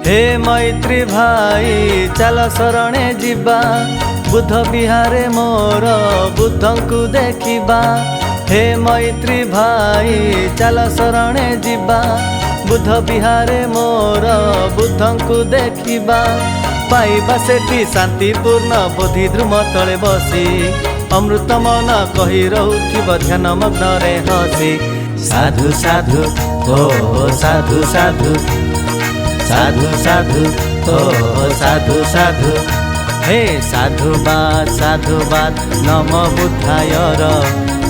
हे मैत्री भाई चल शरणे जीवा बुद्ध विहारे मोर बुद्ध को देखिबा। हे मैत्री भाई चल शरणे जीवा बुद्ध विहारे मोर बुद्ध को देखिबा। पाइबा सेठी शांतिपूर्ण बोधि द्रुम तले बसी अमृत मन कही रहूथिब ध्यान मग्न रे हसी। साधु साधु ओ साधु साधु साधु साधु ओ साधु साधु। हे साधुवाद नमो बुद्धाय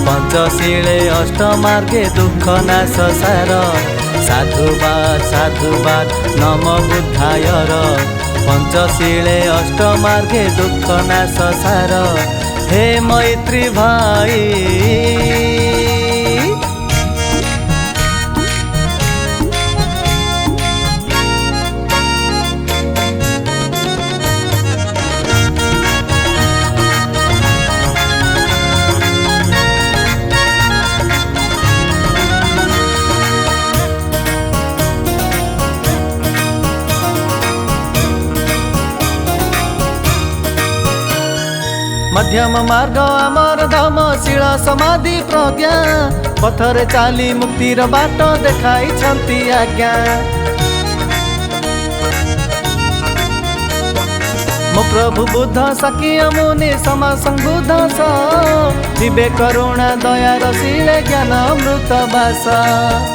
पंचशीले अष्टमार्गे दुख नाश सार। साधुवाद नमो बुद्धाय पंचशीले अष्टमार्गे दुख नाश सार। हे मैत्री भाई मध्यम मार्ग आमर धम शील समाधि प्रज्ञा पथरे चाली मुक्तिर बाट देखाई छंती आज्ञा। मो प्रभु बुद्ध सखी मुनि समा संबुद्ध जीवे करुणा दया रसीले ज्ञान अमृत बास।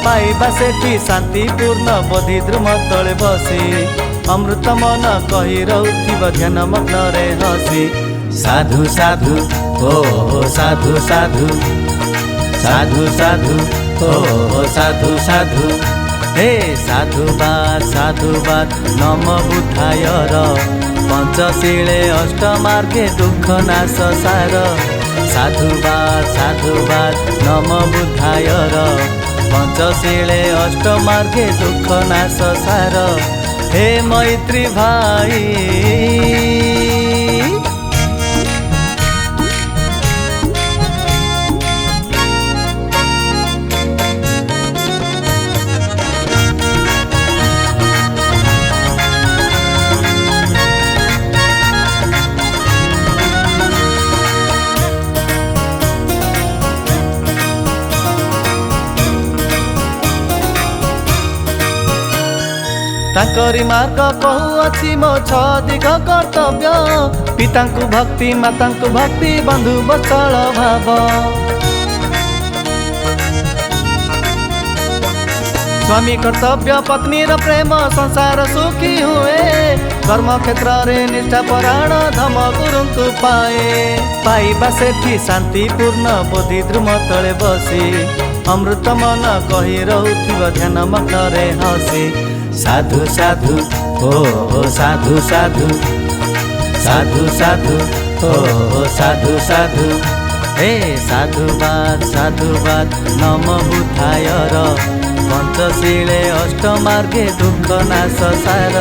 पाइबा सेठी शांतिपूर्ण बोधि द्रुम तले बसी अमृत मन कही रहूथिब ध्यान मग्न रे हसी। साधु साधु ओ साधु साधु साधु साधु ओ साधु साधु। हे साधुवाद नमो बुद्धाय पंचशीले अष्टमार्गे दुख नाश सार। साधुवाद नमो बुद्धाय पंचशीले अष्टमार्गे दुख नाश सार। हे मैत्री भाई ताकरी मार्ग कहूअछि मो छ दिग कर्तव्य। पिता को भक्ति माता को भक्ति बंधु बत्सल भाव। स्वामी कर्तव्य पत्नी र प्रेम संसार सुखी हुए। कर्म क्षेत्र रे निष्ठा परायण धम गुरु को पाए। पाइबा सेठी शांतिपूर्ण बोधि द्रुम तले बसी अमृत मन कही रहूथिब ध्यान मग्न रे हसी। साधु साधु ओ साधु साधु साधु साधु ओ साधु साधु। हे साधुवाद नमो बुद्धाय पंचशीले अष्टमार्गे दुख नाश सार।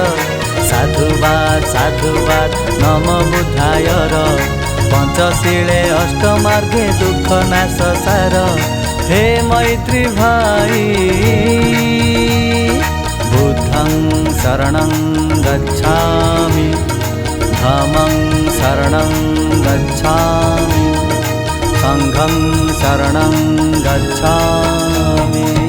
साधुवाद नमो बुद्धाय पंचशीले अष्टमार्गे दुख नाश सार। हे मैत्री भाई बुद्धं शरणं गच्छामि धम्मं शरणं गच्छामि संघं शरणं गच्छामि।